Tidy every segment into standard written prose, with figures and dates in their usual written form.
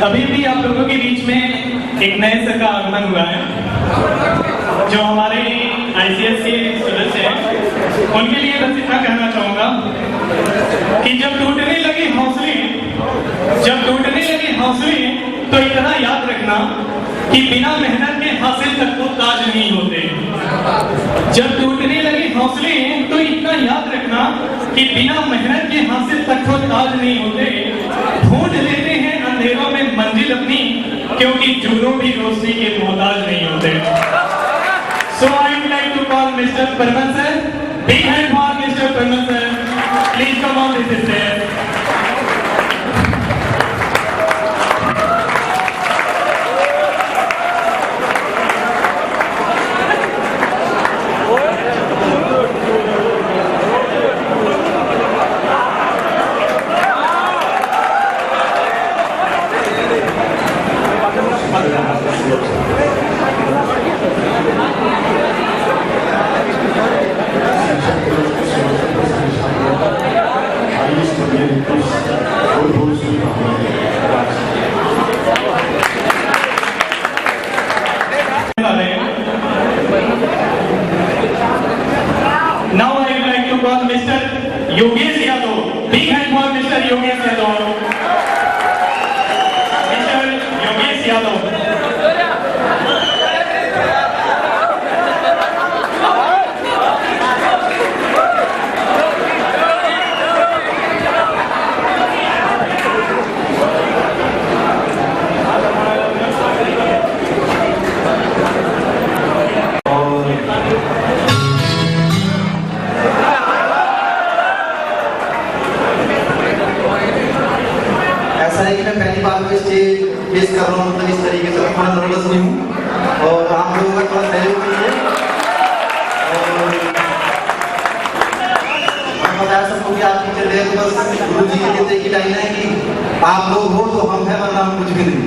अभी भी आप लोगों के बीच में एक नए सर का आगमन हुआ है, जो हमारे ICS के स्टूडेंट्स हैं। उनके लिए बस इतना कहना चाहूंगा कि जब टूटने लगे हौसले तो इतना याद रखना कि बिना मेहनत के हासिल तक तो ताज नहीं होते। जब टूटने लगे हौसले तो इतना याद रखना कि बिना मेहनत के हासिल तक तो ताज नहीं होते। ढूंढ लेते हैं अंधेरों में मंजिल अपनी, क्योंकि जुगनू भी रोशनी के मोहताज नहीं होते। So I would like to call Mr. Parman sir. Big hand for Mr. Parman sir. Please come on with this sir. Now I would like to call Mr. Yogesh Yadav. Big hand for Mr. Yogesh Yadav. Mr. Yogesh Yadav. मैं पहली बार को stage face कर रहा हूँ, मतलब इस तरीके से थोड़ा नर्वस भी हूँ और आप लोगों का थोड़ा सहयोग कीजिए। और मैं बताया सबको कि आप टीचर रहे तो बस गुरु जी के कहते की लाइन है कि आप लोग हो तो हम हैं, वरना हम कुछ भी नहीं।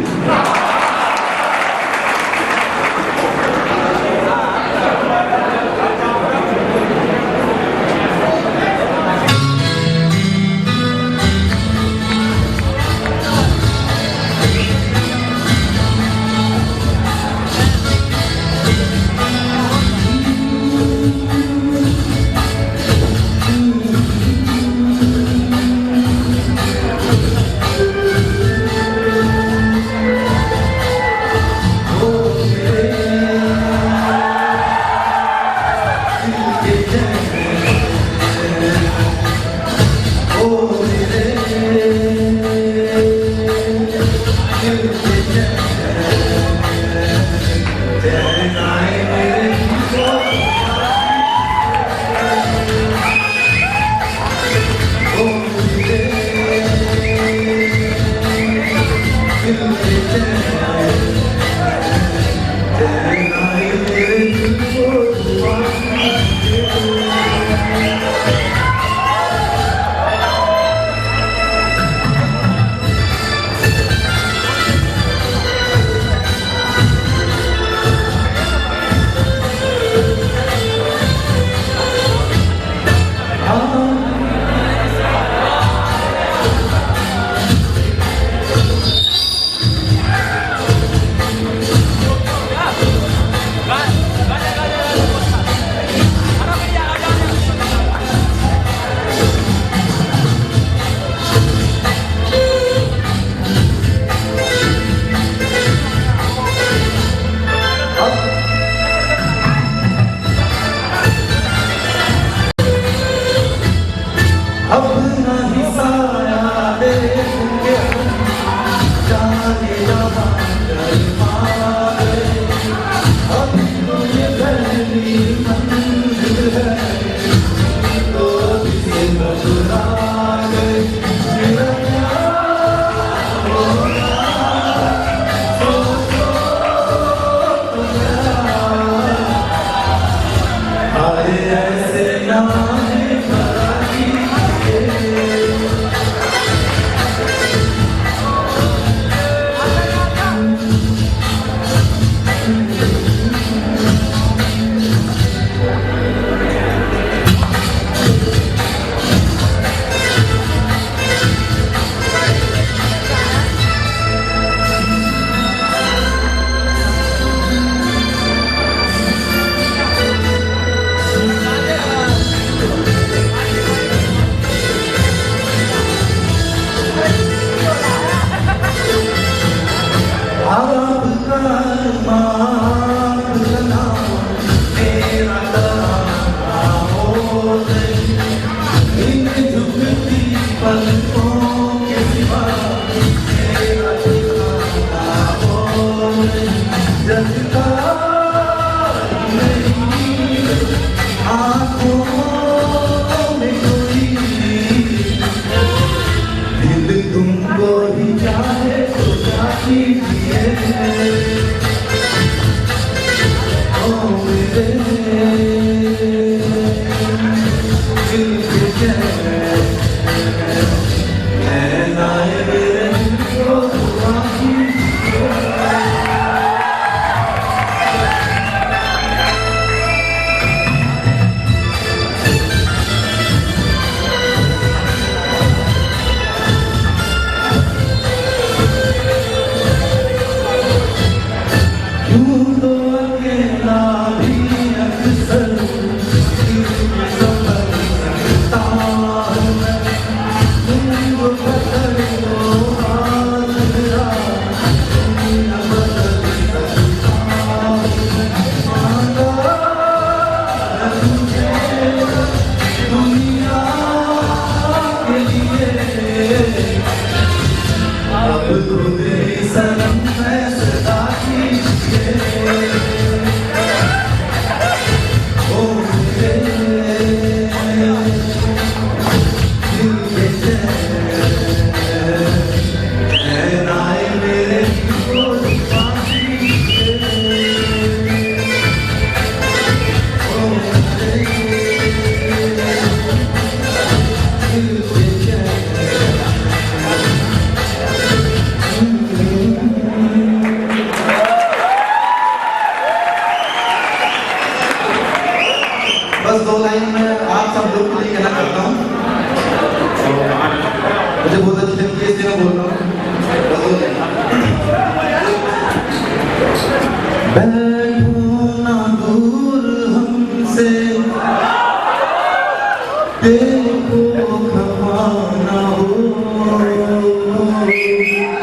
खोना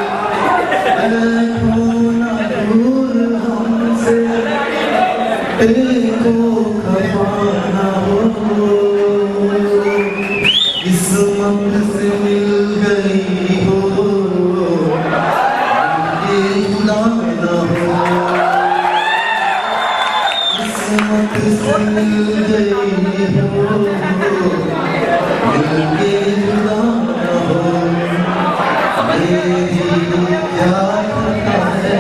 दूर हमसे तेरे को खपाना हो, किस्मत से मिल गई हो ये खुदा ना हो, किस्मत से मिल गई हो मिलके खुदा ना हो, ये भी क्या होता है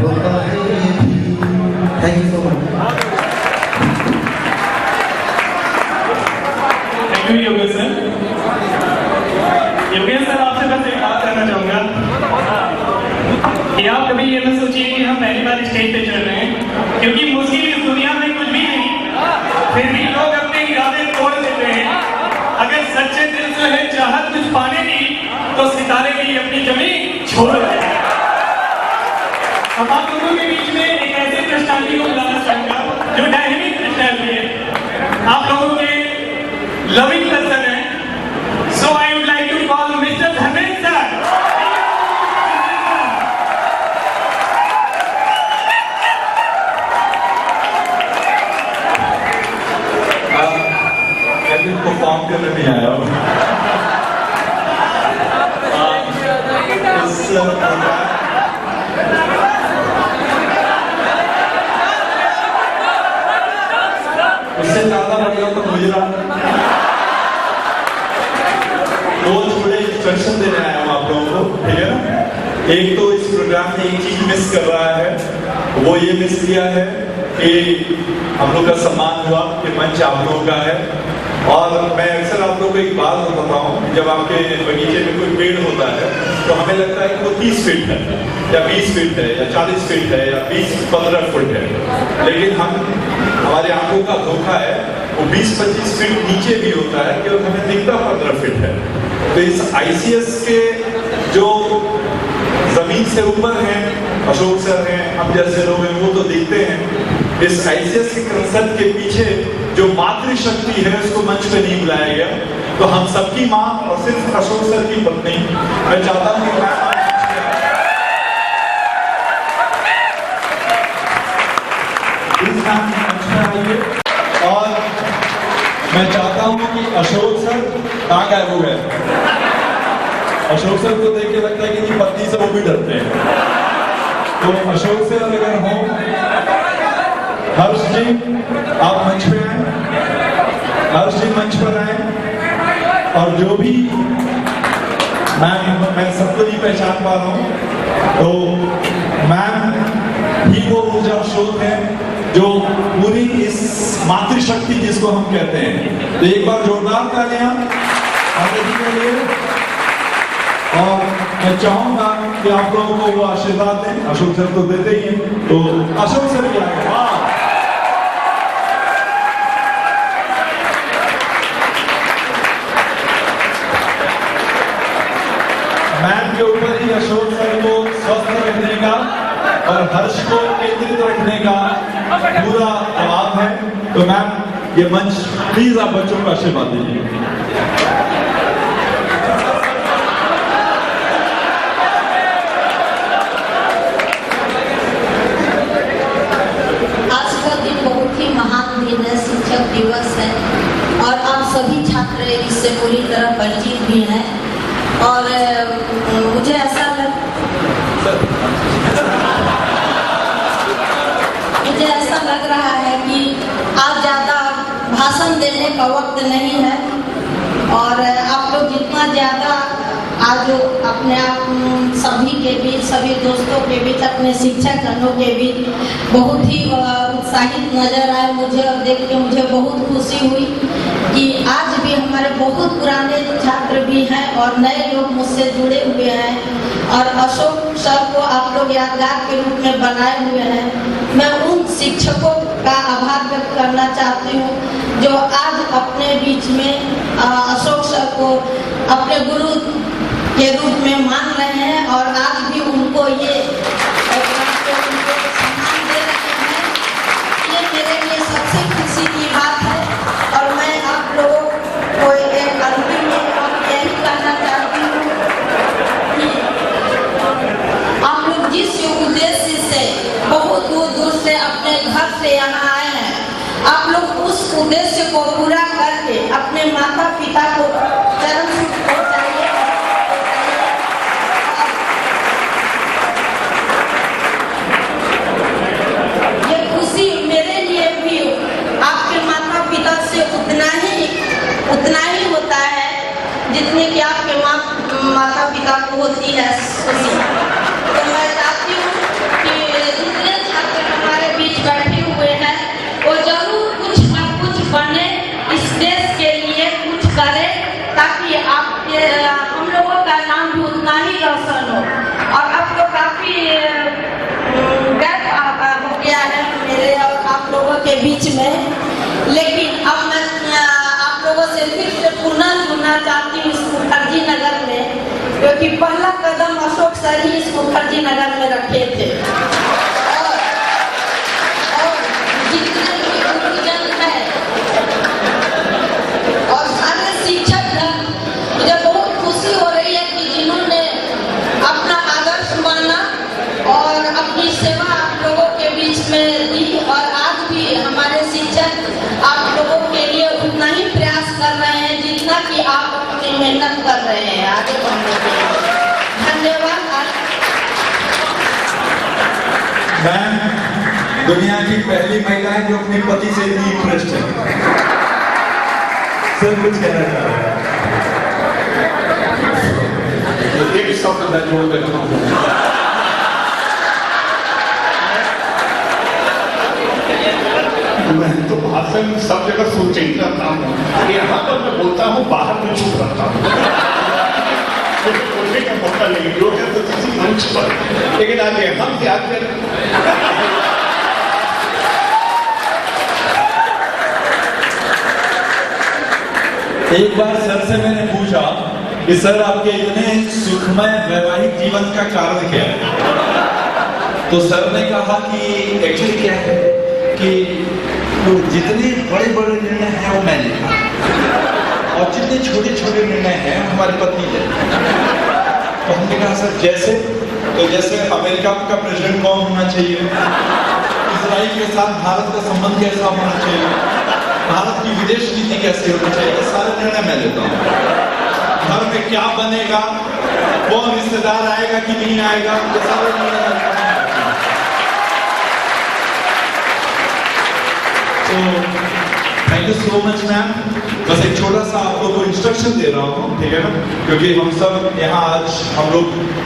होता है ये भी। Thank you so much. Thank you Yogesh sir. Yogesh sir, आपसे बस एक बात करना चाहूंगा कि आप कभी ये न सोचिए कि हम पहली बार स्टेज पे चल रहे हैं, क्योंकि मुश्किल इस दुनिया में कुछ भी नहीं, फिर भी लोग अपने इरादे तोड़ देते हैं। अगर सच्चे दिल से है चाहत कुछ पाने की, तो सितारे भी अपनी जमीन छोड़ देते हैं। अब आप लोगों के बीच में एक ऐसे पर्सनालिटी को बुलाना चाहूंगा जो डायनेमिक पर्सनालिटी है, आप लोगों के लविंग पर्सन है। So I would like to call mister Dharmendra sir. Perform करने नहीं आया हूँ। उससे ज्यादा बढ़िया तो मुझे दो छोटे इंस्ट्रक्शन देने आया हूँ आप लोगों को, ठीक है ना। एक तो इस प्रोग्राम में एक चीज मिस कर रहा है, वो ये मिस किया है कि हम लोग का सम्मान हुआ कि मंच आप लोगों का है। और मैं अक्सर आप लोगों को एक बात बताता हूँ, जब आपके बगीचे में कोई पेड़ होता है तो हमें लगता है कि वो 30 फीट है या 20 फीट है या 40 फीट है या 20-15 फुट है, लेकिन हमारे आंखों का धोखा है, वो 20-25 फीट नीचे भी होता है कि हमें दिखता 15 फीट है। तो इस ICS के जो जमीन से ऊपर हैं, अशोक सर हैं, हम जैसे लोग हैं, वो तो दिखते हैं। इस ICS के कंसेप्ट के पीछे जो मातृशक्ति है उसको मंच पे नहीं बुलाया गया, तो हम सबकी माँ और सिर्फ अशोक सर की पत्नी, मैं चाहता हूँ कि आइए। और मैं चाहता हूँ कि अशोक सर कहाँ गायब हो गए। अशोक सर को देख के लगता है कि पत्नी से वो भी डरते हैं, तो अशोक सर अगर हो, हर्ष जी आप मंच पे आए, हर्ष जी मंच पर आए। और जो भी मैं सबको नहीं पहचान पा रहा हूँ, तो मैम ही वो ऊर्जा स्रोत है जो पूरी इस मातृशक्ति जिसको हम कहते हैं। तो एक बार जोरदार तालियां जी के लिए। और मैं चाहूंगा कि आप लोगों को वो आशीर्वाद दें, अशोक सर तो देते ही हैं, तो अशोक सर क्या है, मैम के ऊपर ही अशोक सर को स्वस्थ रखने का और हर्ष को केंद्रित रखने का पूरा जवाब है। तो मैम ये मंच प्लीज आप बच्चों को आशीर्वाद दीजिए। आज का दिन बहुत ही महान दिन है, शिक्षक दिवस है, और आप सभी छात्र इससे पूरी तरह परिचित भी हैं। और मुझे ऐसा लग रहा है कि आज ज़्यादा भाषण देने का वक्त नहीं है, और आप लोग जितना ज़्यादा आज अपने आप सभी के बीच, सभी दोस्तों के बीच, अपने शिक्षकगणों के बीच बहुत ही उत्साहित नजर आए मुझे, और देख के मुझे बहुत खुशी हुई कि आज भी हमारे बहुत पुराने छात्र भी हैं और नए लोग मुझसे जुड़े हुए हैं, और अशोक सर को आप लोग यादगार के रूप में बनाए हुए हैं। मैं उन शिक्षकों का आभार व्यक्त करना चाहती हूँ जो आज अपने बीच में अशोक सर को अपने गुरु के रूप में मान रहे हैं, और आज भी उनको ये सम्मान दे रहे हैं। ये मेरे लिए सबसे खुशी की बात है। और मैं आप लोगों को एक अंतिम में यही कहना चाहती हूँ से यहाँ आए हैं, आप लोग उस उद्देश्य को पूरा करके अपने माता पिता को चरण सुख पहुँचाइए। ये खुशी मेरे लिए भी आपके माता पिता से उतना ही होता है जितने कि आपके माता पिता को होती है खुशी। तो मैं चाहती हूँ कि जितने छात्र हमारे बीच बैठे हुए हैं वो जरूर कुछ न कुछ बने, इस देश के लिए कुछ करे, ताकि आपके हम लोगों का नाम भी उतना ही रोशन हो। और अब तो काफी गैप हो गया है मेरे और आप लोगों के बीच में, लेकिन अब मैं आप लोगों से फिर से पुनः जुड़ना चाहती हूँ इस मुखर्जी नगर में, क्योंकि पहला कदम अशोक सर ही इस मुखर्जी नगर में रखे थे। और जितने भी गुरुजन हैं और सारे शिक्षक हैं, मुझे बहुत खुशी हो रही है कि जिन्होंने अपना आदर्श माना और अपनी सेवा आप लोगों के बीच में दी, और आज भी हमारे शिक्षक आप लोगों के लिए उतना ही प्रयास कर रहे हैं जितना कि आप अपनी मेहनत कर रहे हैं आगे बढ़ने के लिए। धन्यवाद। मैम दुनिया की पहली महिला है जो अपने पति से भी इंटरेस्ट है। सर कुछ कहना चाह रहे हैं? एक शब्द मैं जोड़ देता हूँ। मैं तो भाषण सब जगह सोचे ही करता हूँ, यहाँ पर मैं बोलता हूँ, बाहर में चुप रहता हूँ। मुझे बोलने का मौका नहीं जो है तो किसी मंच पर, लेकिन आज यहाँ से आकर एक बार सर से मैंने पूछा कि सर आपके इतने सुखमय वैवाहिक जीवन का कारण क्या है, तो सर ने कहा कि एक्चुअली क्या है कि तो जितने बड़े बड़े निर्णय हैं वो मैं लेता और जितने छोटे छोटे निर्णय हैं हमारे पत्नी लेते। तो हमने कहा सर जैसे, तो जैसे अमेरिका का प्रेसिडेंट कौन होना चाहिए, इजराइल के साथ भारत का संबंध कैसा होना चाहिए, भारत की विदेश नीति कैसे होनी चाहिए, ये सारे निर्णय मैं लेता हूँ। घर में क्या बनेगा, कौन रिश्तेदार आएगा कि नहीं आएगा, ये सारे निर्णय। Thank you so much ma'am. बस एक छोटा सा आप लोग को इंस्ट्रक्शन दे रहा हूँ, ठीक है ना, क्योंकि हम सब यहाँ आज हम लोग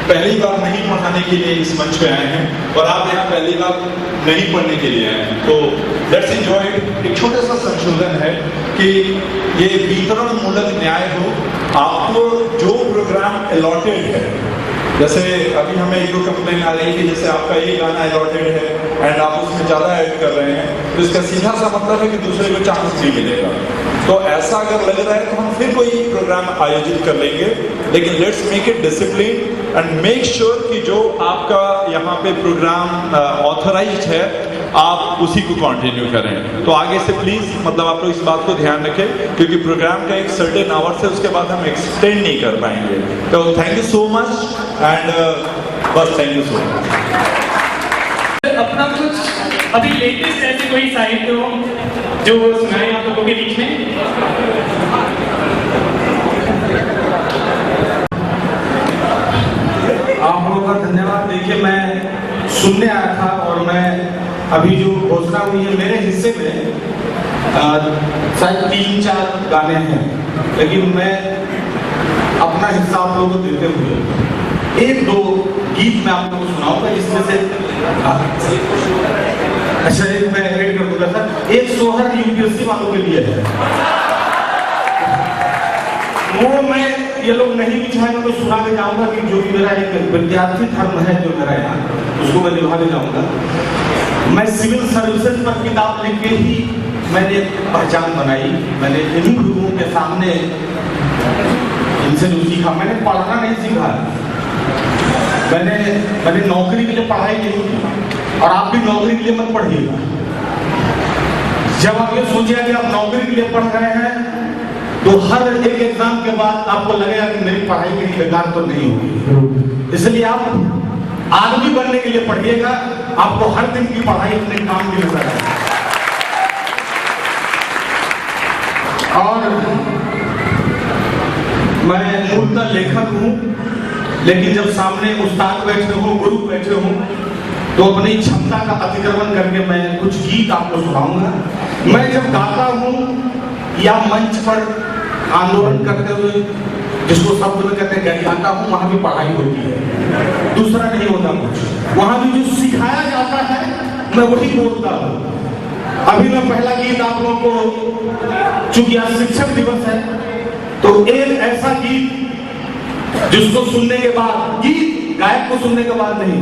पहली बार नहीं पढ़ाने के लिए इस मंच पे आए हैं और आप यहाँ पहली बार नहीं पढ़ने के लिए आए हैं, तो लेट्स एंजॉय इट। एक छोटा सा संशोधन है कि ये वितरण मूलक न्याय हो। आपको जो प्रोग्राम अलॉटेड है, जैसे अभी हमें एक दो कंप्लेन आ रही है कि जैसे आपका ये गाना अलॉटेड है एंड आप उसमें ज़्यादा ऐड कर रहे हैं, तो इसका सीधा सा मतलब है कि दूसरे को चांस भी मिलेगा। तो ऐसा अगर लग रहा है तो हम फिर कोई प्रोग्राम आयोजित कर लेंगे, लेकिन let's make it discipline and make sure कि जो आपका यहाँ पे प्रोग्राम ऑथराइज्ड है आप उसी को कंटिन्यू करें। तो आगे से प्लीज मतलब आप लोग इस बात को ध्यान रखें, क्योंकि प्रोग्राम का एक सर्टेन आवर्स है, उसके बाद हम एक्सटेंड नहीं कर पाएंगे। तो thank you so much and बस थैंक यू सो मच। अपना कुछ अभी लेटेस्ट ऐसे कोई साहित्य हो जो सुनाए आप लोगों के बीच में? आप लोगों का धन्यवाद। देखिए मैं सुनने आया था और मैं अभी जो घोषणा हुई है मेरे हिस्से में शायद 3-4 गाने हैं, लेकिन मैं अपना हिस्सा आप लोगों को देते हुए 1-2 गीत मैं आप लोगों को सुनाऊंगा, जिसमें से अच्छा एक मैं ऐड कर दूंगा सर। एक सोहर यूपीएससी वालों के लिए है, वो मैं ये लोग नहीं भी चाहेंगे तो सुना के जाऊंगा कि जो भी मेरा एक विद्यार्थी धर्म है जो मेरा यहाँ, उसको मैं निभाने जाऊंगा। मैं सिविल सर्विसेज पर किताब लिख के ही मैंने पहचान बनाई। मैंने इन्हीं गुरुओं के सामने इनसे जो सीखा, मैंने पढ़ना नहीं सीखा, मैंने नौकरी के लिए पढ़ाई नहीं की, और आप भी नौकरी के लिए मत पढ़िएगा। जब आप ये सोचिए कि आप नौकरी के लिए पढ़ रहे हैं तो हर एक एग्जाम के बाद आपको लगेगा कि मेरी पढ़ाई की बेकार तो नहीं होगी, इसलिए आप आदमी बनने के लिए पढ़िएगा, आपको हर दिन की पढ़ाई अपने काम की नजर आए। और मैं मूलतः लेखक हूं, लेकिन जब सामने उस्ताद बैठे हो, गुरु बैठे हो, तो अपनी क्षमता का अतिक्रमण करके मैं कुछ गीत आपको सुनाऊंगा। मैं जब गाता हूं या मंच पर आंदोलन करते हुए, जिसको शब्द में कहते हैं गरियाता हूं, वहां भी पढ़ाई होती है, दूसरा नहीं होता कुछ। वहां भी जो सिखाया जाता है मैं वही बोलता हूं। अभी मैं पहला गीत आप लोगों को, चूंकि आज शिक्षक दिवस है, तो एक ऐसा गीत जिसको सुनने के बाद, गीत गायक को सुनने के बाद नहीं,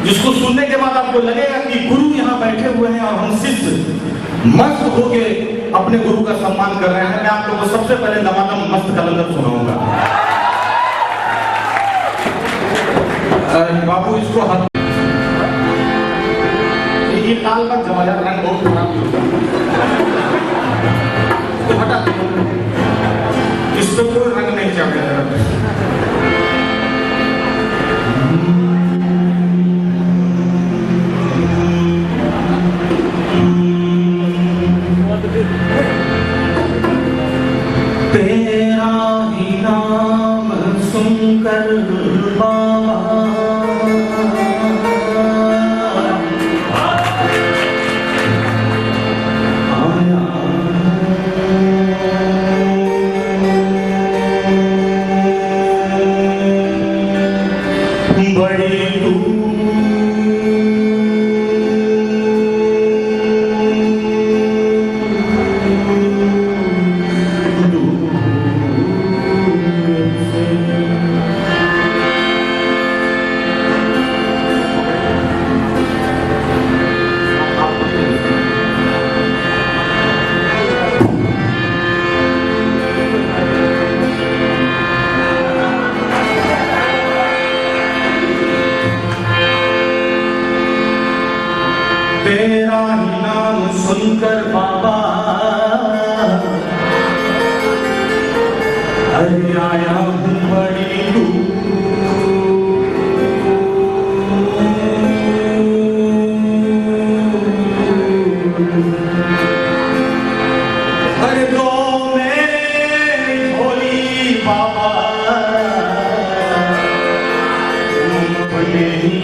जिसको सुनने के बाद आपको लगेगा कि गुरु यहाँ बैठे हुए हैं और हम शिष्य मस्त होके अपने गुरु का सम्मान कर रहे हैं। मैं आप लोगों को सबसे पहले दमादम मस्त कलंदर सुनाऊंगा। बाबू इसको हाथ, ये ताल का जमाया रंग बहुत खराब तो हटा दो, इस पे कोई रंग नहीं चाहिए। तेरा ही नाम सुनकर बाबा तेरा ही नाम सुनकर बाबा अरे आया हूँ बड़ी अरे दो मेरी भोली बाबा अपने ही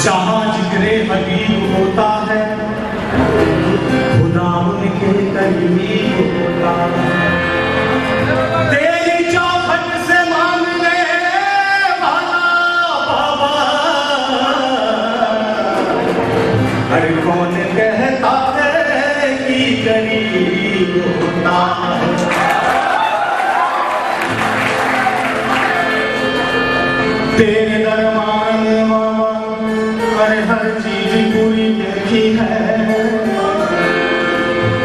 जहां जिक्रे हबीब होता है खुदा उनके करीब होता है। तेरी चौखट से मांगने वाला बाबा हर कौन कहता है कि गरीब होता है। तेरे दरबार मामा अरे हर चीज पूरी देखी है,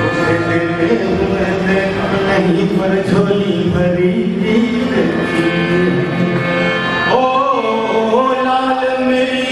उसे देते हुए देख नहीं पर झोली भरी देखी है। ओ लाल मेरी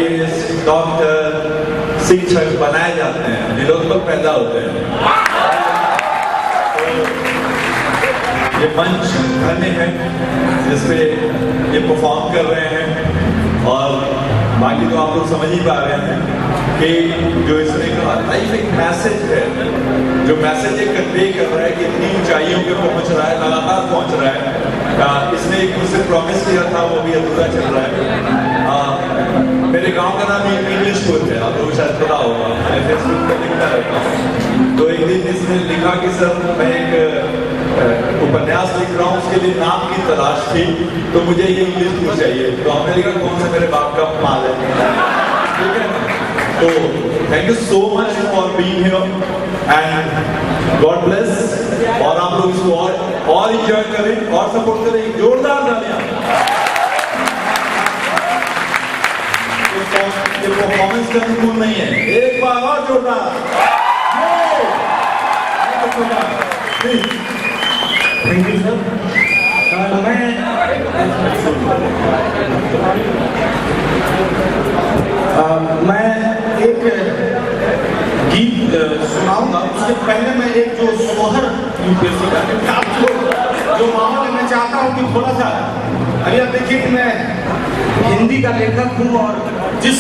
IAS, डॉक्टर, शिक्षक बनाए जाते हैं, ये लोग पैदा होते हैं। तो ये मंच धन्य है जिसपे ये परफॉर्म कर रहे हैं, और बाकी तो आप लोग समझ ही पा रहे हैं कि जो इसने कहा लाइफ एक मैसेज है, जो मैसेज ये कन्वे कर रहा है कि इतनी ऊंचाइयों पे पहुंच रहा है, लगातार पहुंच रहा है। इसने एक मुझसे प्रॉमिस किया था, वो भी अधूरा चल रहा है। मेरे गांव का नाम इंग्लिश स्कूल है, आप लोगों को शायद पता होगा, मैं फेसबुक पर लिखता रहता हूँ। तो एक दिन इसने लिखा कि सर मैं एक उपन्यास लिख रहा हूँ, उसके लिए नाम की तलाश थी, तो मुझे ये इंग्लिश स्कूल चाहिए। तो हमने लिखा कौन सा मेरे बाप का माल है, ठीक है। तो thank you so much for being here and God bless. और आप लोग इसको और एंजॉय करें और सपोर्ट करें, जोरदार तालियां। ये परफॉर्मेंस का स्कूल नहीं है, एक बार और जोरदार। Thank you sir. मैं एक गीत सुनाऊंगा, उससे पहले मैं एक जो सोहर यूपीएससी का आपको जो माहौल है, मैं चाहता हूँ कि थोड़ा सा अभी आप देखिए कि मैं हिंदी का लेखक हूँ, और जिस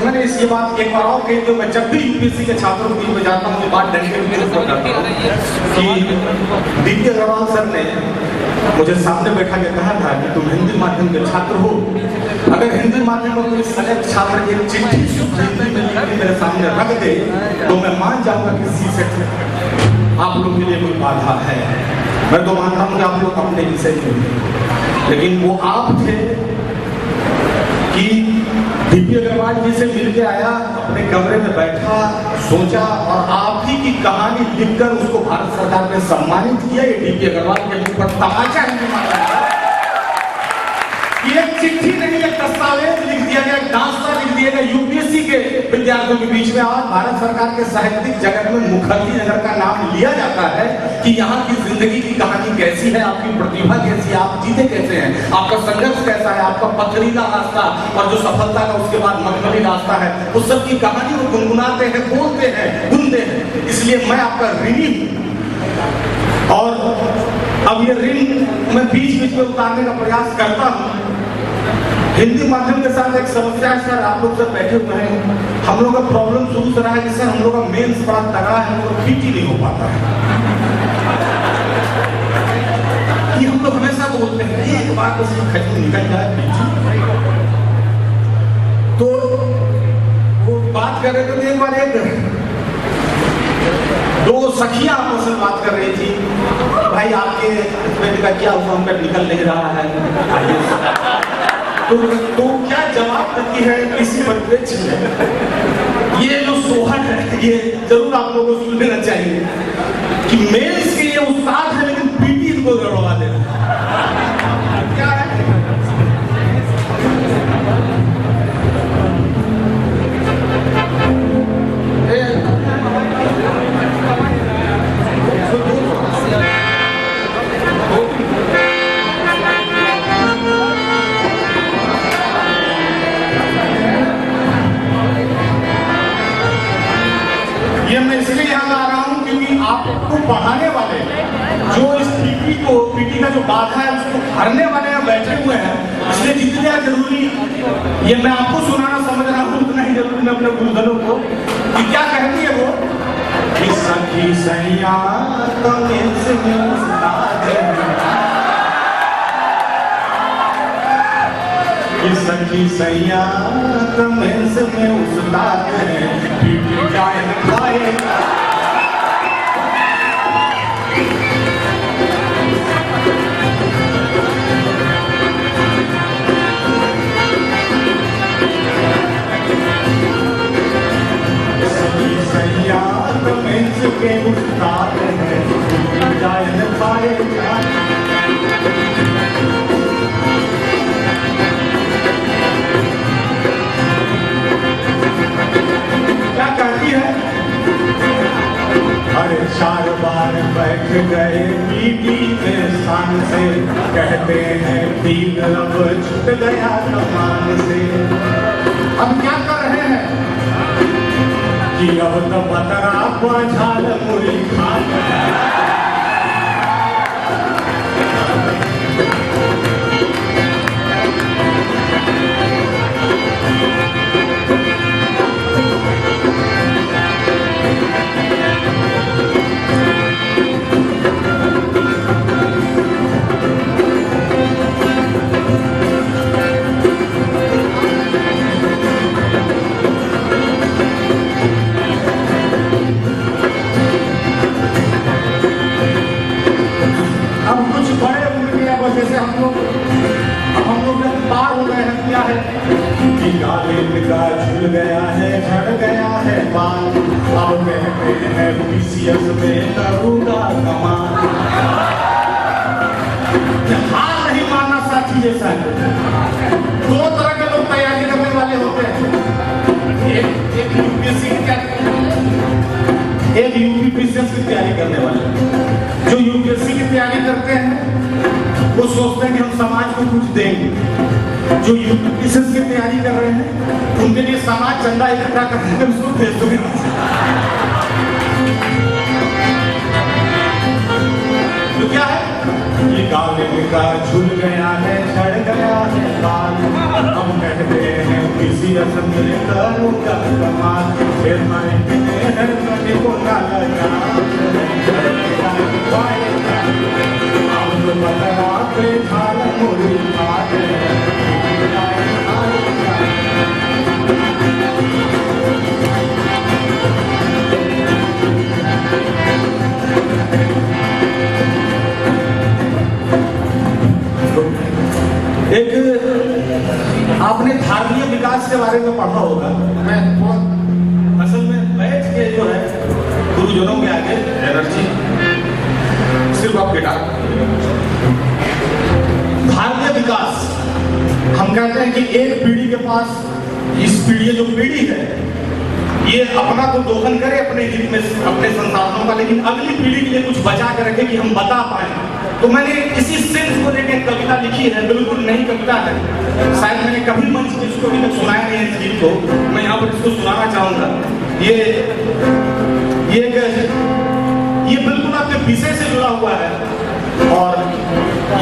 मैंने इस ये बात एक बार और कही, तो मैं जब भी यूपीएससी के छात्रों के बीच जाता हूँ, ये बात डंडे में चुप हो जाता हूँ कि DP अग्रवाल सर ने मुझे सामने बैठा के कहा था कि तुम हिंदी माध्यम के छात्र हो, अगर हिंदी माध्यम में कोई सेलेक्ट छात्र की चिट्ठी हिंदी में लिख के मेरे सामने रख दे तो मैं मान जाऊंगा कि C-सेट आप लोग के लिए कोई बाधा है। मैं तो मानता हूँ कि आप लोग अपने विषय में, लेकिन वो आप थे कि DP अग्रवाल जी से मिलके आया, अपने कमरे में बैठा, सोचा, और आप ही की कहानी लिखकर उसको भारत सरकार ने सम्मानित किया। ये DP अग्रवाल के मुख पर तमाचा नहीं मारा, ये चिट्ठी नहीं, एक दस्तावेज लिख दिया गया, एक दास्तां लिख दिया गया यूपीएससी के विद्यार्थियों के बीच में। आज भारत सरकार के साहित्यिक जगत में मुखर्जी नगर का नाम लिया जाता है कि यहाँ की जिंदगी की कहानी कैसी है, आपकी प्रतिभा कैसी है, आप जीते कैसे हैं, आपका संघर्ष कैसा है, आपका पथरीला रास्ता और जो सफलता का उसके बाद मखमली रास्ता है, उस सब की कहानी वो गुनगुनाते हैं, बोलते हैं, गुनते हैं। इसलिए मैं आपका ऋणी हूँ, और अब ये ऋण मैं बीच बीच में उतारने का प्रयास करता हूँ। हिंदी माध्यम के साथ एक समस्या है सर, आप लोग सब बैठे हुए हैं, हम लोग का प्रॉब्लम शुरू से रहा है कि सर हम लोग का मेंस बड़ा तगड़ा है, हम लोग पीटी नहीं हो पाता है। ये हम लोग हमेशा बोलते हैं, एक बार बस खत्म निकल जाए पीटी। तो वो बात कर रहे थे, एक बार दो सखियां आपस में बात कर रही थी, भाई आपके हस्बैंड का क्या हुआ, उनका निकल नहीं रहा है। तो क्या जवाब देती है इसी परिप्रेक्ष्य में, ये जो सोहर है ये जरूर आप लोगों को सुन लेना चाहिए कि मेंस के ये उस्ताद है, लेकिन पीटी इनको गड़बड़ा देना क्या है। ये मैं इसलिए यहाँ ला रहा हूँ क्योंकि आपको पढ़ाने वाले जो इस पीटी का जो बाधा है उसको हरने वाले यहाँ बैठे हुए हैं, इसलिए जितना जरूरी ये मैं आपको सुनाना समझ रहा हूँ, उतना ही जरूरी मैं अपने गुरुजनों को कि क्या कहती है वो कि सखी सैया सखी सैया कमेंस में उस्ताद है, पीटी जाए खाए। सखी सैया कमेंस के उस्ताद है, पीटी जाए खाए। अरे 4 बार बैठ गए पीटी में शान से, कहते हैं तीन अब छूट गया कमान से। हम क्या कर रहे हैं कि अब तो बतरा झाल मुरी खा जैसे हम लोग पार हो गए हैं। क्या है कि गालिब का झूल गया है, झड़ गया है बाल, अब कहते हैं पीसीएस में करूंगा कमाल। हार नहीं मानना साथी जैसा है। दो तरह के लोग तैयारी करने वाले होते हैं, एक यूपीएससी एक यूपी पीसीएस की तैयारी करने वाले। जो यूपीएससी की तैयारी करते हैं वो सोचते हैं कि हम समाज को कुछ देंगे। जो यूपी पीसीएस की तैयारी कर रहे हैं उनके लिए समाज चंदा इकट्ठा करके उसको भेज दोगे। तो क्या है ये गालिब का झूल गया है, झड़ गया है बाल, हम कहते हैं पीसीएस में करूंगा कमाल। फिर मैं को ना लगा बतरा पे झाल मुरी खाए। एक आपने धार्मिक विकास के बारे में पढ़ा होगा। मैं असल में बैठ के जो है गुरुजनों के आगे एनर्जी सिर्फ आप गिटार। धार्मिक विकास हम कहते हैं कि एक पीढ़ी के पास, इस पीढ़ी जो पीढ़ी है ये अपना तो दोहन करे अपने हित में अपने संसाधनों का, लेकिन अगली पीढ़ी के लिए कुछ बचा कर रखे कि हम बता पाए। तो मैंने इसी सेंस को लेकर कविता लिखी है। बिल्कुल नई कविता है, शायद मैंने कभी मंच पे इसको अभी तक सुनाया नहीं है इस गीत को। मैं यहाँ पर इसको सुनाना चाहूंगा। ये बिल्कुल आपके विषय से जुड़ा हुआ है और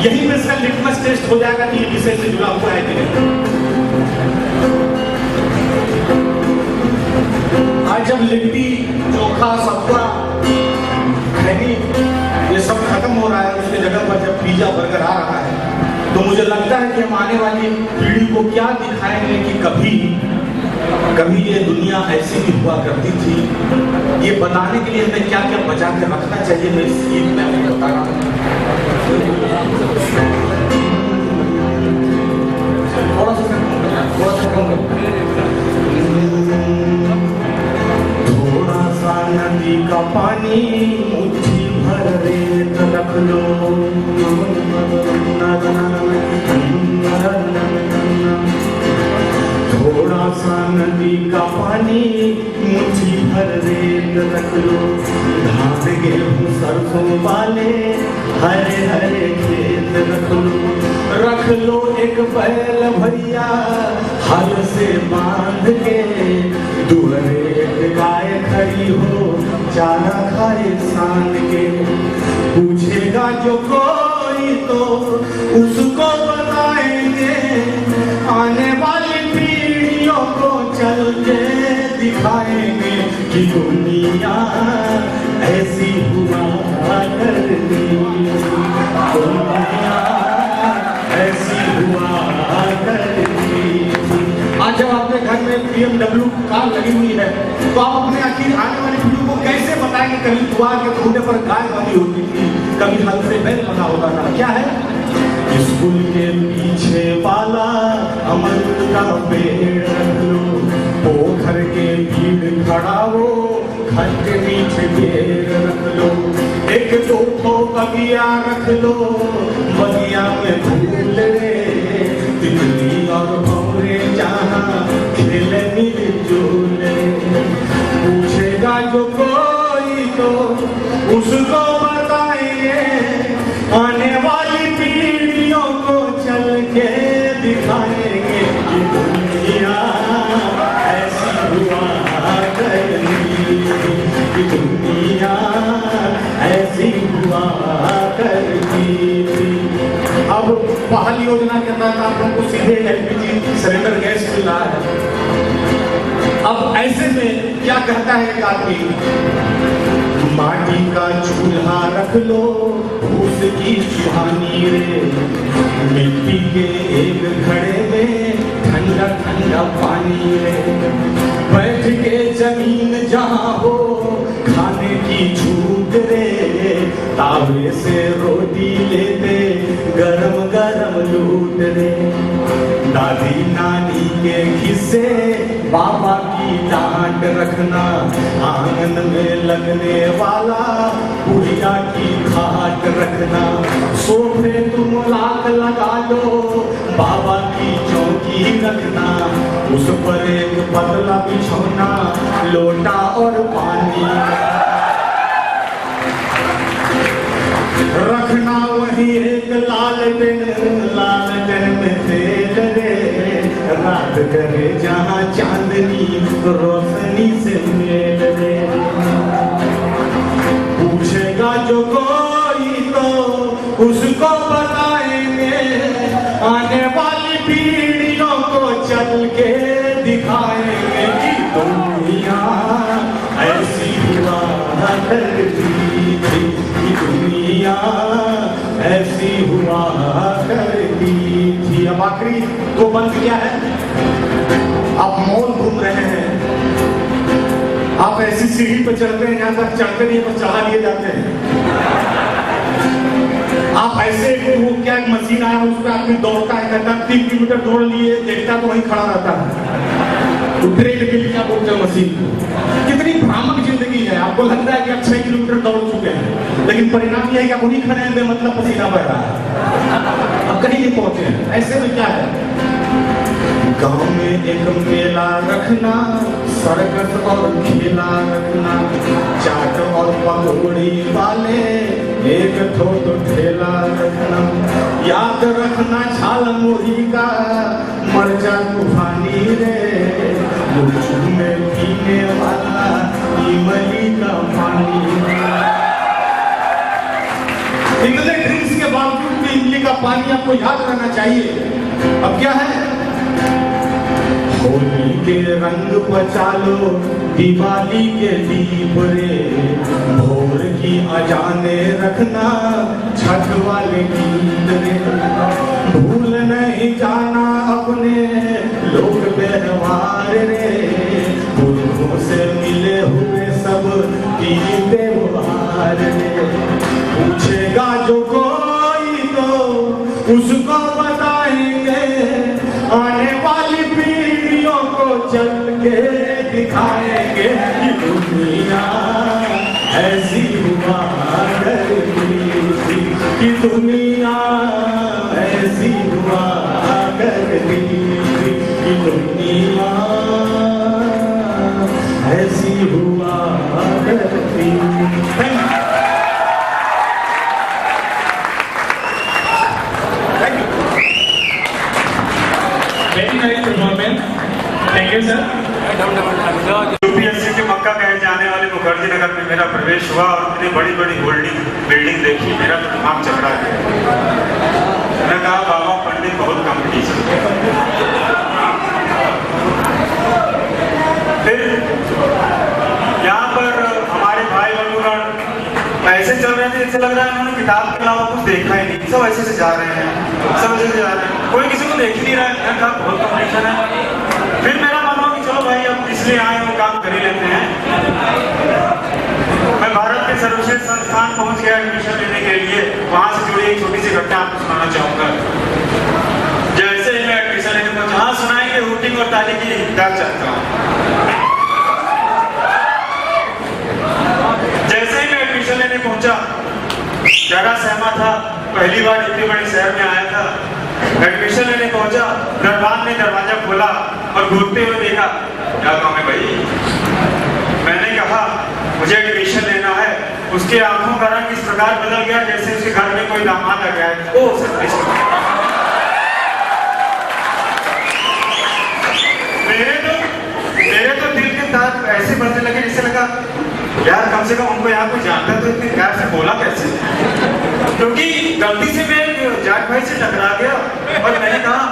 यही में इसका लिटमस टेस्ट हो जाएगा कि ये विषय से जुड़ा हुआ है कि नहीं। आज जब लिट्टी चोखा सब्जा खैनी ये सब खत्म हो रहा है, उसके जगह पर जब पिज्जा बर्गर आ रहा है, तो मुझे लगता है कि हम आने वाली पीढ़ी को क्या दिखाएंगे कि कभी ये दुनिया ऐसी भी हुआ करती थी। ये बताने के लिए हमें क्या क्या बचा के रखना चाहिए, मैं इस गीत में आपको बता रहा हूँ। थोड़ा सा नदी का पानी मुट्ठी भर रेत रख लो, थोड़ा सा नदी का पानी मुट्ठी भर रेत रख लो, धान गेहूं सरसों वाले हरे हरे खेत रख लो एक बैल भैया हल से बांध के, दुहरे एक गाय खड़ी हो चारा खाए सान के, पूछेगा जो कोई तो उसको बताएंगे, आने वाली पीढ़ियों को चल के दिखाएंगे कि दुनिया ऐसी हुआ करती, दुनिया ऐसी हुआ करती। आज जब आपके घर में BMW कार लगी हुई है तो आप अपने आने वाली पीढ़ी को कैसे बताएंगे कभी द्वार के खूंटे पर गाय बनी होती थी, कभी हल से बैल बना होता था। क्या है स्कूल के पीछे वाला अमरूद का पेड़ रख लो, पोखर के भीड़ खड़ा हो घर के नीचे पेड़ रख लो, एक दो ठो बगिया रख लो, बगिया में फूल रे तितली और भंवरे जहाँ खेले मिलजुल, पूछेगा जो कोई तो उसको बताएंगे, आने वाली पीढ़ियों को चल के दिखाएंगे कि दुनिया पहल योजना के तहत आप लोगों को सीधे LPG सिलेंडर गैस मिल रहा है। अब ऐसे में क्या कहता है एक आदमी, माटी का चूल्हा रख लो उसकी सुहानी रे, मिट्टी के एक घड़े में ठंडा ठंडा पानी रे, बैठ के जमीन जहाँ हो खाने की छूट रे, तावे से रोटी लेते गरम गरम लूट रे, दादी नानी के खिस्से बाबा की डांट रखना, आंगन में लगने वाला बुढ़िया की खाट रखना, सोफे तुम लाख लगा लो बाबा की चौकी रखना, उस पर एक पतला बिछौना लोटा और पानी रखना, वही एक लालटेन में तेल रे, रात करे जहाँ चांदनी रोशनी से मेल रे, पूछेगा जो कोई तो उसको बताएंगे, आने वाली पीढ़ियों को चल के दिखाएंगे कि दुनिया ऐसी हुआ करती थी, कि दुनिया ऐसी हुआ करती थी। अब आखिरी तो बंद क्या है, आप मॉल घूम रहे हैं, आप ऐसी सीढ़ी पर चलते हैं जहां तक चढ़ते नहीं पर चढ़ा लिए जाते हैं, आप ऐसे वो क्या एक मशीन आया उस पर आदमी दौड़ता है, कहता है 3 किलोमीटर दौड़ लिए, देखता तो वहीं खड़ा रहता है, तो ट्रेडमिल क्या बोलते हैं मशीन। कितनी भ्रामक जिंदगी है, आपको लगता है कि आप 6 किलोमीटर दौड़ चुके हैं, लेकिन परिणाम यह है कि आप वहीं खड़े हैं, मतलब पसीना बह रहा है, अब कहीं नहीं पहुंचे हैं। ऐसे में क्या है, गांव में एक मेला रखना, सर्कस और खेला रखना, चाट और पकौड़ी वाले एक तो ठेला रखना, याद रखना छाल मुरही का मरचा तूफानी रे, मुझ में पीने वाला इमली का पानी, इतने ड्रिंक्स के बावजूद भी इमली का पानी आपको याद रहना चाहिए। अब क्या है, होली के रंग बचा लो, दिवाली के दीप रे, भोर की अजाने रखना, छठ वाले गीत रे, भूल नहीं जाना अपने लोक व्यवहार रे, पुरखों से मिले हुए सब तीज त्योहार रे, पूछेगा जो कोई तो उसको बताएंगे, आने वाली पीढ़ियों को चल के दिखाएंगे कि दुनिया ऐसी हुआ करती थी, कि दुनिया ऐसी हुआ करती थी, कि दुनिया ऐसी हुआ करती थी। Very nice performance, thank you sir. UPSC के मक्का कहे जाने वाले मुखर्जी नगर में मेरा प्रवेश हुआ और इतनी बड़ी बड़ी बिल्डिंग देखी, मेरा तो दिमाग चकरा गया। मैंने कहा बाबा पंडित बहुत कॉम्पिटिशन। फिर यहाँ पर हमारे भाई बंधुगण ऐसे चल रहे थे जैसे लग रहा है उन्होंने किताब के अलावा कुछ देखा ही नहीं, सब ऐसे से जा रहे हैं, सब ऐसे से जा रहे हैं, कोई किसी को देख ही नहीं रहा है। मैंने कहा बहुत कॉम्पिटिशन है। फिर मेरा मन हुआ कि चलो भाई अब इसलिए आए वो काम कर ही लेते हैं। मैं भारत के सर्वश्रेष्ठ संस्थान पहुंच गया एडमिशन लेने के लिए। वहां से जुड़ी एक छोटी सी घटना आपको सुनाना चाहूंगा। जैसे ही मैं एडमिशन लेने पहुंचा, हाँ सुनाएंगे, रूटिंग और ताली की इंतजार चाहता हूँ। जैसे ही मैं एडमिशन लेने पहुंचा, जरा सहमा था, पहली बार इतने बड़े शहर में आया था। एडमिशन लेने पहुंचा, दरबान ने दरवाजा खोला और घूरते हुए देखा, क्या काम है भाई? मैंने कहा मुझे एडमिशन लेना है। उसके आंखों का रंग इस प्रकार बदल गया जैसे उसके घर में कोई दामाद आ गया है। ओ मेरे तो दिल के तार ऐसे बढ़ने लगे, जैसे लगा यार कम से कम उनको यहाँ कोई जानता है तो इतने प्यार से बोला कैसे? क्योंकि गलती से मैं जाट भाई से टकरा गया और मैंने कहा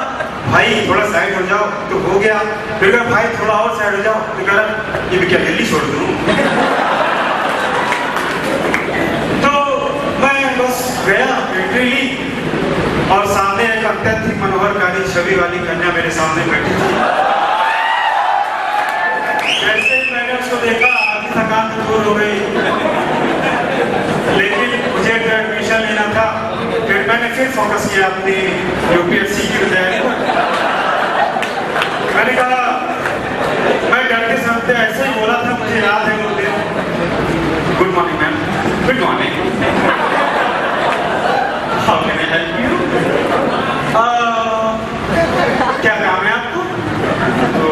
भाई थोड़ा साइड हो जाओ, तो हो गया। फिर कहा भाई थोड़ा और साइड हो जाओ, तो कह रहा ये भी क्या दिल्ली छोड़ दूँ? तो मैं बस गया, एंट्री ली और सामने एक अत्यंत मनोहरकारी छवि वाली कन्या मेरे सामने बैठी थी। जैसे ही मैंने उसको देखा आधी थकान तो दूर हो गई, लेकिन मुझे एडमिशन लेना था। फिर मैंने फिर फोकस किया अपनी यूपीएससी की तैयारी पर। मैंने कहा मैं डर के साथ ऐसे ही बोला था, मुझे याद है वो दिन। Good morning ma'am. Good morning. How can I help you? क्या काम है आपको? तो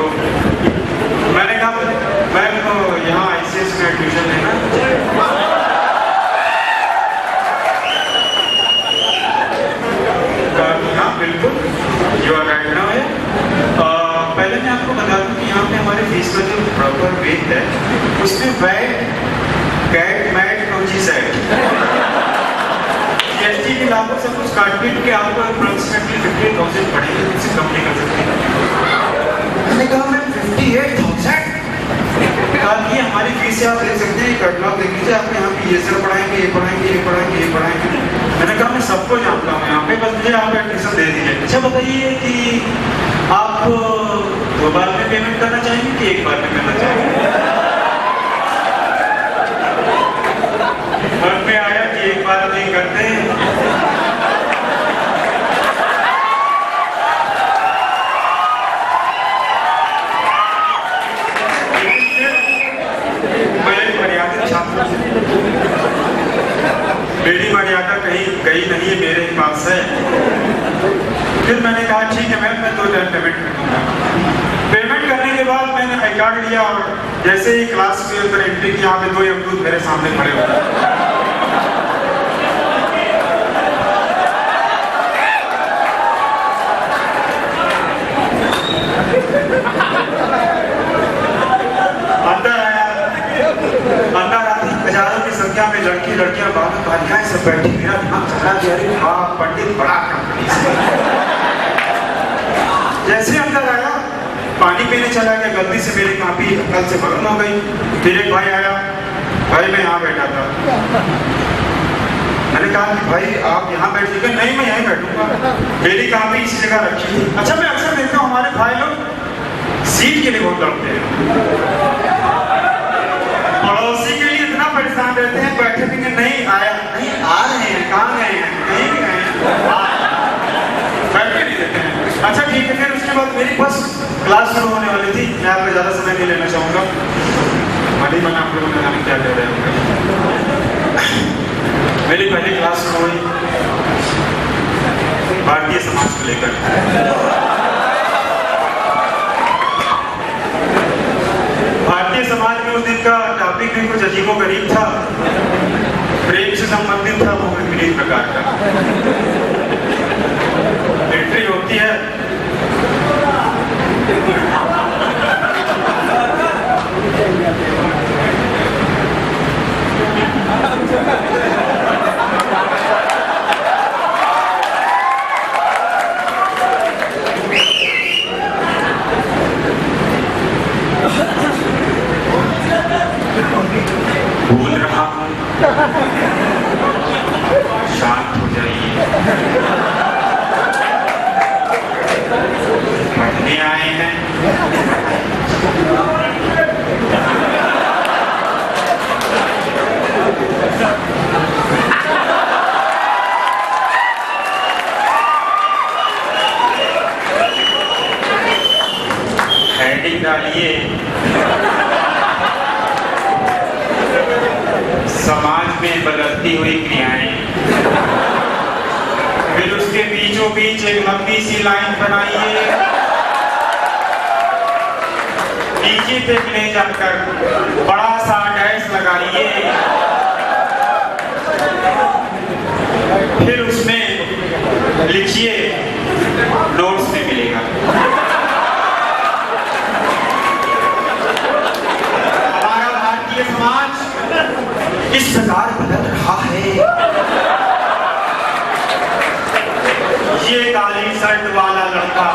मैंने कहा मैम तो यहाँ आईसीएस में एडमिशन लेना। हाँ बिल्कुल, यू आर राइट नाउ है। पहले मैं आपको बता दूं कि यहाँ पे हमारे फीस का जो प्रॉपर रेट है उसमें वैट, कैट, मैट, कोचिसाइड, जीएसटी के लागू सब कुछ काट पीट के आपको अप्रोक्सीमेटली 50,000 पड़ेगा, इससे कम नहीं कर सकते। मैंने कहा मैम 58,000? कहा कि हमारी फीस से आप ले सकते हैं, कैटलॉग देख लीजिए, आपको यहाँ पे ये सर पढ़ाएंगे, ये पढ़ाएंगे, ये पढ़ाएंगे, ये पढ़ाएंगे। मैंने कहा मैं सबको जानता हूँ यहाँ पे, बस मुझे आप एडमिशन दे दीजिए। अच्छा बताइए कि आप 2 बार में पेमेंट करना चाहेंगे कि 1 बार में करना चाहेंगे? मन में आया कि 1 बार नहीं करते हैं। मेरी मर्यादा कहीं गई नहीं है, मेरे ही पास है। फिर मैंने कहा ठीक है मैम, मैं 2 टाइम पेमेंट कर दूंगा। पेमेंट करने के बाद मैंने आई कार्ड लिया और जैसे ही क्लास के अंदर एंट्री की, यहाँ पे 2 यमदूत मेरे सामने खड़े हुए। अंदर आती हजारों की संख्या में लड़की लड़कियां बालिकाएं सब बैठी। मेरा दिमाग चला कि अरे वाह पंडित बड़ा कंपनी से। जैसे अंदर आया पानी पीने चला गया, गलती से मेरी कापी कल से बर्न हो गई। फिर एक भाई आया, भाई मैं यहाँ बैठा था। मैंने कहा कि भाई आप यहाँ बैठिएगा। नहीं मैं यहीं बैठूंगा, मेरी कापी इसी जगह रखी थी। अच्छा मैं अक्सर देखता हूँ हमारे भाई लोग सीट के लिए बहुत लड़ते हैं, पड़ोसी के लिए इतना परेशान रहते हैं, बैठे भी नहीं आया, नहीं आ रहे हैं, कहाँ गए हैं, कहीं भी गए हैं, बैठे नहीं देते हैं। अच्छा ठीक है, फिर उसके बाद मेरी बस क्लास शुरू होने वाली थी। मैं आपका ज़्यादा समय नहीं लेना चाहूँगा, माली बना आप लोगों ने जाने क्या कह रहे होंगे। मेरी पहली क्लास शुरू हुई भारतीय समाज को लेकर। भारतीय समाज में उस दिन का टॉपिक भी कुछ अजीबोगरीब था, प्रेम से संबंधित था, वो विपरीत प्रकार का। एंट्री होती है, बोल रहा हूं शांत हो जाइए, पढ़ने आए हैं। हेडिंग डालिए, समाज में बदलती हुई क्रियाएं। फिर उसके बीचों बीच एक लंबी सी लाइन बनाइए, नीचे तक ले जाकर बड़ा सा डैश लगाइए, फिर उसमें लिखिए नोट्स में मिलेगा। हमारा भारतीय समाज इस प्रकार बदल रहा है। ये काली शर्ट वाला लड़का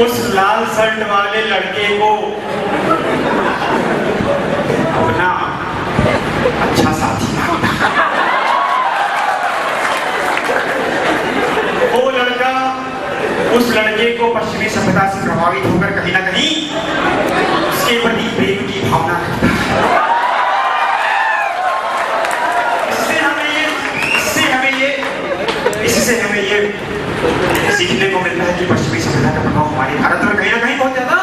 उस लाल शर्ट वाले लड़के को अपना अच्छा साथी मानता। वो लड़का उस लड़के को पश्चिमी सभ्यता से प्रभावित होकर कहीं ना कहीं उसके प्रति प्रेम की भावना रखता है। इससे हमें ये सीखने को मिलता है कि पश्चिमी सभ्यता का प्रभाव हमारे भारत में कहीं ना कहीं बहुत ज्यादा।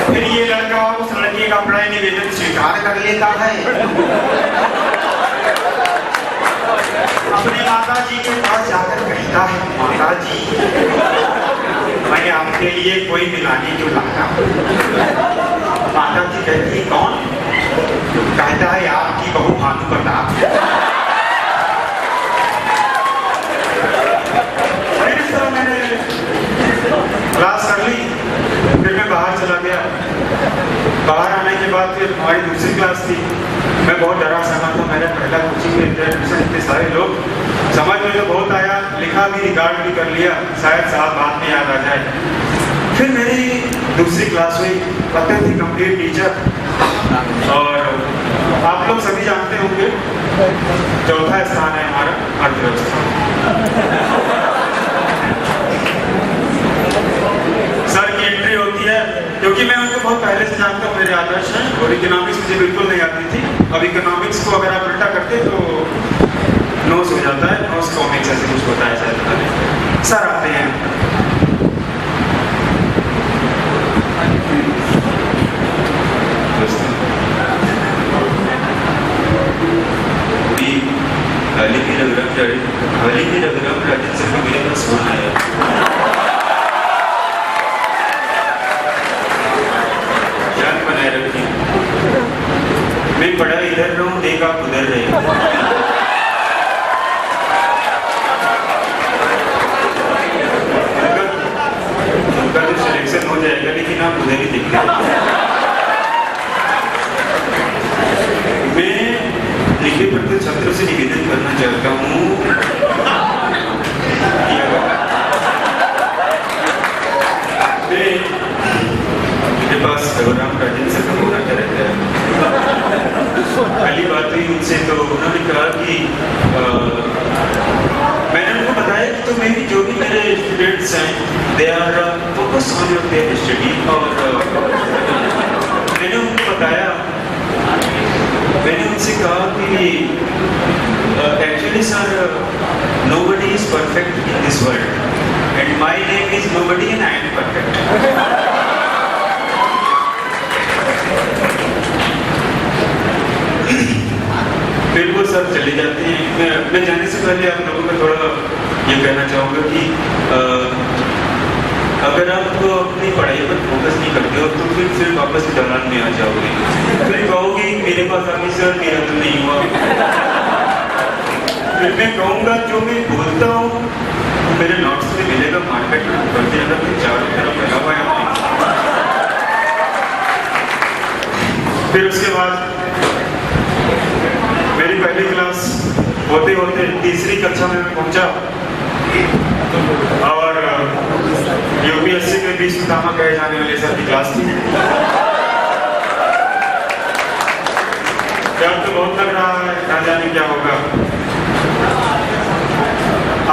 फिर ये लड़का उस लड़के का प्रणय निवेदन स्वीकार कर लेता है, अपनी माता जी के पास जाकर कहता है, माता जी मैं आपके लिए कोई मिलाने क्यों लाया। माता जी कहती है कौन? कहता है आपकी बहू भानु प्रताप। क्लास कर ली, फिर मैं बाहर चला गया। बाहर आने के बाद फिर हमारी दूसरी क्लास थी। मैं बहुत डरा सका था, मेरा पहला कोचिंग में एडमिशन, इतने सारे लोग, समझ में तो बहुत आया, लिखा भी, रिकॉर्ड भी कर लिया, शायद साथ बाद में याद आ जाए। फिर मेरी दूसरी क्लास हुई, पता थी कंप्लीट टीचर। और आप लोग सभी जानते होंगे चौथा स्थान है हमारा अर्थव्यवस्था। सर की एंट्री होती है, क्योंकि मैं उनको बहुत पहले से जानता हूँ, मेरे आदर्श हैं, और इकोनॉमिक्स मुझे बिल्कुल नहीं आती थी। अब इकोनॉमिक्स को अगर आप उल्टा करते तो नोस हो जाता है, नोस कॉमिक्स ऐसे कुछ होता है शायद। सर आते हैं, राजेंद्र को मेरे पास फोन आया। याद बनाए रखिए, मैं बड़ा इधर रहूं, देख आप उधर रहे। उनका तो सिलेक्शन हो जाएगा, लेकिन आप उधर ही दिख रहे। मैं लिखे पढ़ते छात्रों से निवेदन करना चाहता हूँ, मेरे पास रघुराम राजन सर का फोन आता रहता है। पहली बात हुई उनसे, तो उन्होंने कहा कि मैंने उनको बताया कि तो मेरी जो भी मेरे स्टूडेंट्स हैं, they are focus on your there study. और मैंने उनको बताया, मैंने उनसे कहा कि actually sir, nobody is perfect in this world and my name is nobody and I am perfect. फिर वो सर चले जाते हैं। मैं जाने से पहले आप लोगों को थोड़ा ये कहना चाहूँगा कि अगर आप अपनी पढ़ाई पर फोकस नहीं करते हो तो फिर वापस दौरान में आ जाओगे, फिर कहोगे मेरे पास आगे सर मेरा तो नहीं हुआ। फिर मैं कहूँगा जो मैं बोलता हूँ मेरे नोट्स में मिलेगा, मार्केट में बढ़ते जाएगा, फिर चारों तरफ लगा हुआ है। फिर उसके बाद मेरी पहली क्लास होते होते तीसरी कक्षा में मैं पहुंचा और यूपीएससी के 20 पितामह कहे जाने वाले सर की क्लास थी। डर तो बहुत लग रहा है, ना जाने क्या होगा।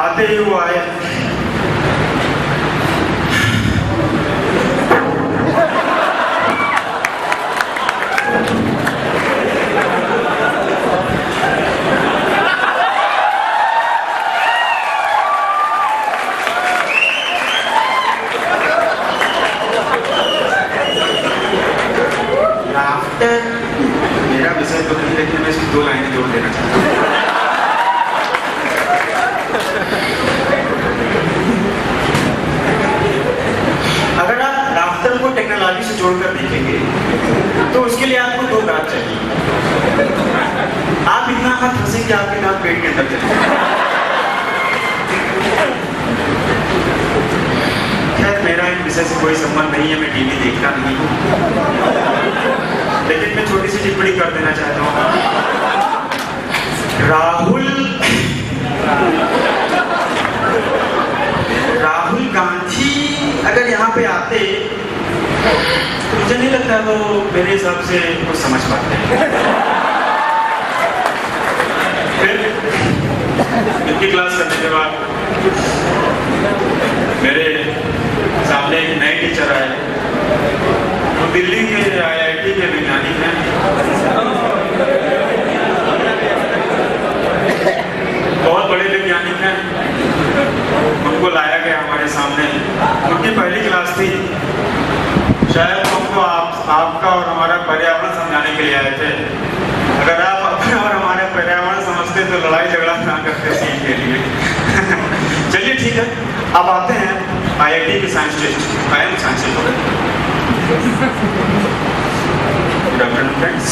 आते ही वो आए, मेरा विषय तो नहीं, लेकिन मैं इसकी 2 लाइनें जोड़ देना चाहता हूँ। अगर आप लाफ्टर को टेक्नोलॉजी से जोड़कर देखेंगे तो उसके लिए आपको 2 दांत चाहिए। आप इतना हाथ हंसे कि आपके दांत पेट के अंदर चले। खैर, मेरा एक विषय विषय से कोई संबंध नहीं है, मैं टीवी देखता नहीं हूँ, लेकिन मैं छोटी सी टिप्पणी कर देना चाहता हूँ। राहुल गांधी अगर यहाँ पे आते तो मुझे नहीं लगता वो मेरे हिसाब से कुछ समझ पाते। फिर इनकी क्लास करने के बाद मेरे सामने एक नए टीचर आए, वो दिल्ली के IIT के वैज्ञानिक हैं, बहुत बड़े वैज्ञानिक हैं। उनको लाया गया हमारे सामने, उनकी पहली क्लास थी, शायद हमको आपका और हमारा पर्यावरण समझाने के लिए आए थे। अगर आप अपने और हमारे पर्यावरण समझते तो लड़ाई झगड़ा ना करते सीट के लिए। चलिए ठीक है, अब आते हैं IIT की science test. Good afternoon friends.